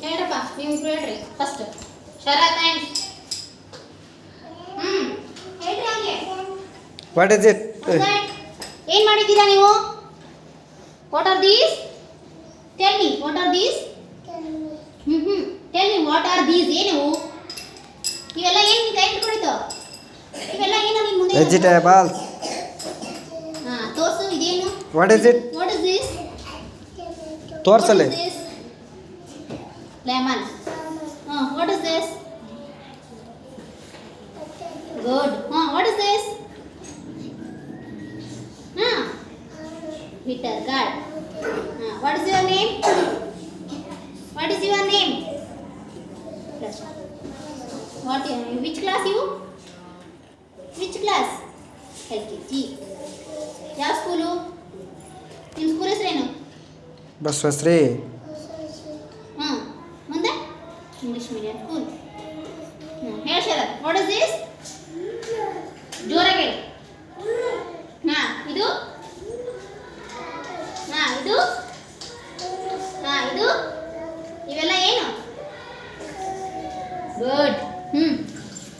ಹೇಳ್ರಪ್ಪ ನೀವು ಹೇಳ್ರಿ first Sharath and ಹೇಳ್ರಿ ಹಂಗೆ ವಾಟ್ ಇಸ್ ಇಟ್ ಏನು ಮಾಡಿದ್ದೀರಾ ನೀವು what are these tell me what are these tell me what are these ಏನು ಇವೆಲ್ಲ ಏನು ಕೈ ಇಟ್ಕೊಂಡಿತ್ತು ಇವೆಲ್ಲ ಏನು ನಿಮ್ಮ ಮುಂದೆ ವೆಜಿಟೇಬಲ್ಸ್ ತೋರ್ಸು ಇದೇನು what is it what is this ತೋರ್ಸಲೆ lemon what is this good what is this bitter gourd what is your name what is your name what which class you which class LKG ಯಾವ school ನಿಮ್ಮ school ಹೆಸರೇನು ಬಸವಶ್ರೀ ಮುಂದೆ English medium school ಹೇಳಿ ಶರತ್ what is this ಜೋರಾಗಿ ಇದು ಇದು ಇದು ಇವೆಲ್ಲ ಏನು ಗುಡ್